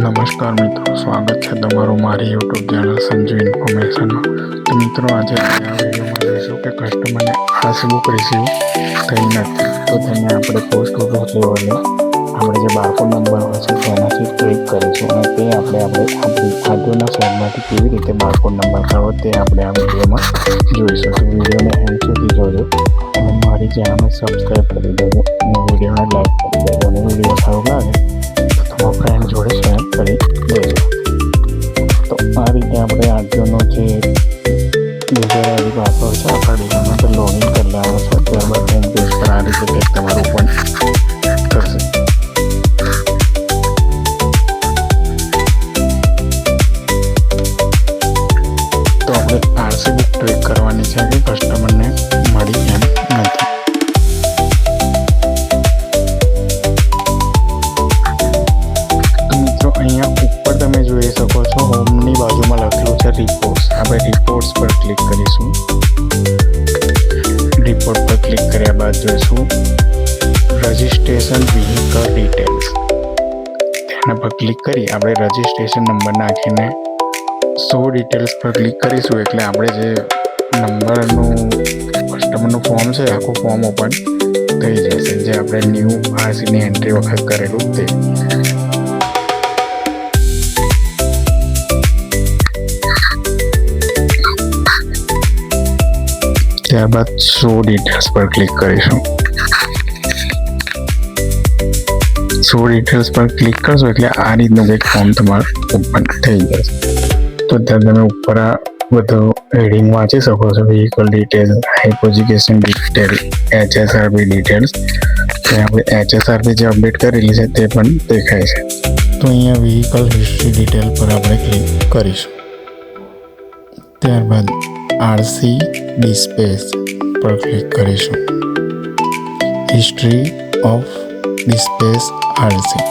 નમસ્કાર મિત્રો, સ્વાગત છે તમારું મારી યુટ્યુબ ચેનલ સંજુ ઇન્ફોર્મેશનમાં। તો મિત્રો, આજે આ વિડીયોમાં જોઈશું કે કસ્ટમરને પાસબુક રિસીવ થઈ નથી તો તેને આપણે પોસ્ટ ઓફિસ લેવલે આપણે જે બારકોડ નંબર હોય છે તેનાથી ટ્રેક કરીશું અને તે આપણી આદિના શહેરમાંથી કેવી રીતે બારકોડ નંબર કાઢવો તે આપણે આ વિડીયોમાં જોઈશું। તો વિડીયોને એન્ડ સુધી જોજો અને મારી ચેનલને સબસ્ક્રાઈબ કરી દેજો અને વિડીયોને લાઈક કરી દેજો અને વિડીયો સારો લાગે તો ફ્રેન્ડ જોડે શેર કરી દેજો। તો આ રીતે આપણે આજનો જે યુઝર આઈડી પાસવર્ડ છે આપણા ડિઝાઇનમાં તો લોગિન કરી લેવાનો છે। ત્યારબાદ હોમ પેજ પર આ રીતે કંઈક તમારું ઓપન થશે। તો આપણે આરસી બુક ટ્રેક કરવાની છે કે કસ્ટમરને મળી એમ નથી। અહીંયા ઉપર તમે જોઈ શકો છો, હોમની બાજુમાં લખેલું છે રિપોર્ટ્સ। આપણે રિપોર્ટ્સ પર ક્લિક કરીશું। રિપોર્ટ પર ક્લિક કર્યા બાદ જોઈશું રજિસ્ટ્રેશન વ્હીકલ ડિટેલ્સ, તેના પર ક્લિક કરી આપણે રજિસ્ટ્રેશન નંબર નાખીને શો ડિટેલ્સ પર ક્લિક કરીશું એટલે આપણે જે નંબરનું કસ્ટમરનું ફોર્મ છે આખું ફોર્મ ઓપન થઈ જશે, જે આપણે ન્યૂ આરસીની એન્ટ્રી વખત કરેલું તે। ત્યારબાદ શો ડિટેલ્સ પર ક્લિક કરીશું। શો ડિટેલ્સ પર ક્લિક કરશો એટલે આ રીતનું કંઈક ફોર્મ તમારું ઓપન થઈ જશે। તો ત્યાં તમે ઉપર આ બધો હેડિંગ વાંચી શકો છો, vehicle detail, education detail, HSRP details. તો આપણે HSRP જે અપડેટ કરેલી છે તે પણ દેખાય છે। તો અહીંયા વ્હીકલ હિસ્ટ્રી ડિટેલ પર આપણે ક્લિક કરીશું। ત્યારબાદ આરસી ડિસ્પેચ પર ક્લિક કરીશું। History of dispatch RC.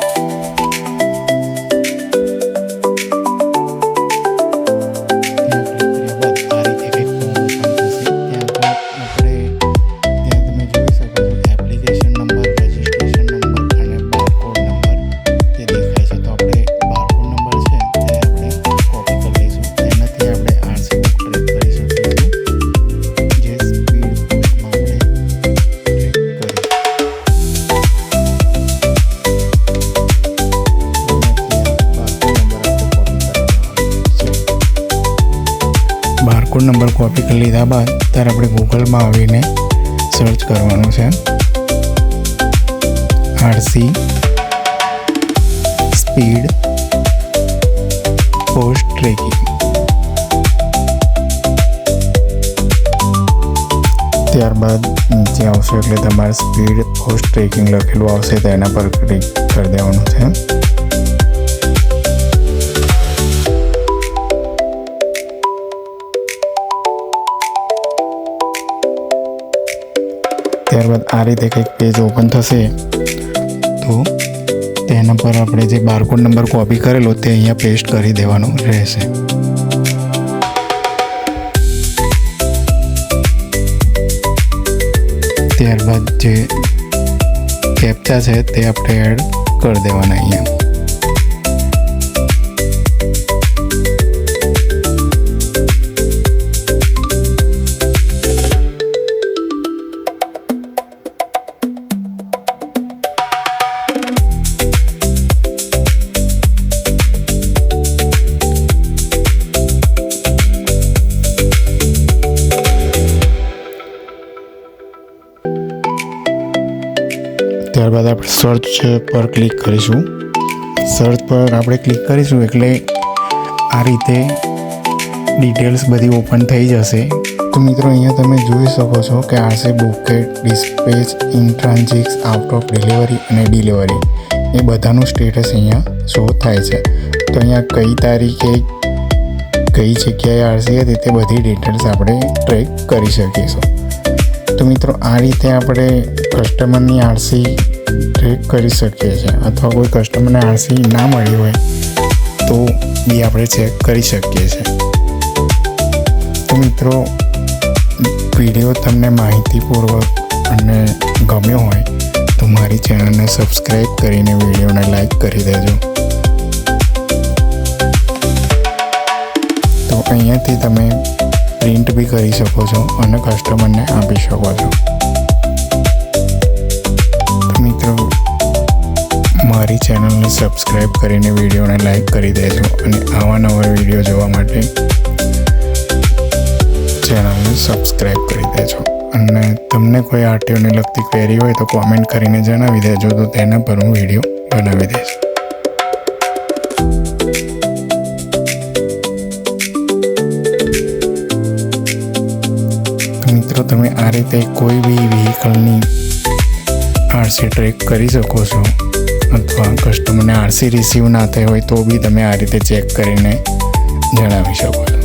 Barcode number copy કરી લીધા બાદ ત્યારે આપણે ગૂગલમાં આવીને સર્ચ કરવાનું છે આરસી સ્પીડ પોસ્ટ ટ્રેકિંગ। ત્યારબાદ નીચે આવશે એટલે તમારે સ્પીડ પોસ્ટ ટ્રેકિંગ લખેલું આવશે તેના પર ક્લિક કરી દેવાનું છે। ત્યારબાદ આ રીતે કંઈક પેજ ઓપન થશે તો તેના પર આપણે જે બારકોડ નંબર કોપી કરેલો તે અહીંયા પેસ્ટ કરી દેવાનો રહેશે। ત્યારબાદ જે કેપ્ચા છે તે આપણે એડ કરી દેવાના અહીંયા। ત્યારબાદ આપણે સર્ચ પર ક્લિક કરીશું। સર્ચ પર આપણે ક્લિક કરીશું એટલે આ રીતે ડિટેલ્સ બધી ઓપન થઈ જશે। તો મિત્રો, અહીંયા તમે જોઈ શકો છો કે RC booked, dispatch, in transit, out of delivery અને ડિલિવરી એ બધાનું સ્ટેટસ અહીંયા શો થાય છે। તો અહીંયા કઈ તારીખે કઈ જગ્યાએ આરસી હતી તે બધી ડિટેલ્સ આપણે ટ્રેક કરી શકીશું। તો મિત્રો, આ રીતે આપણે કસ્ટમરની આરસી ટ્રેક કરી શકીએ છીએ અથવા કોઈ કસ્ટમરને આરસી ના મળી હોય તો એ આપણે ચેક કરી શકીએ છીએ। તો મિત્રો, વિડીયો તમને માહિતીપૂર્વક અને ગમ્યો હોય તો મારી ચેનલને સબસ્ક્રાઈબ કરીને વિડીયોને લાઈક કરી દેજો। અહીંયાથી તમે પ્રિન્ટ બી કરી શકો છો અને કસ્ટમરને આપી શકો છો. મિત્રો, મારી ચેનલને સબસ્ક્રાઈબ કરીને વિડીયોને લાઈક કરી દેજો અને આવા નવા વિડીયો જોવા માટે ચેનલને સબસ્ક્રાઈબ કરી દેજો. અને તમને કોઈ આરટીઓને લગતી ક્વેરી હોય તો કોમેન્ટ કરીને જણાવી દેજો, તો તેના પર હું વિડીયો બનાવી દઈશ. મિત્રો, તમે આ રીતે કોઈ બી વ્હીકલની આરસી ટ્રેક કરી શકો છો, અથવા કસ્ટમરને આરસી રિસીવ ના થઈ હોય તો બી તમે આ રીતે ચેક કરીને જણાવી શકો છો.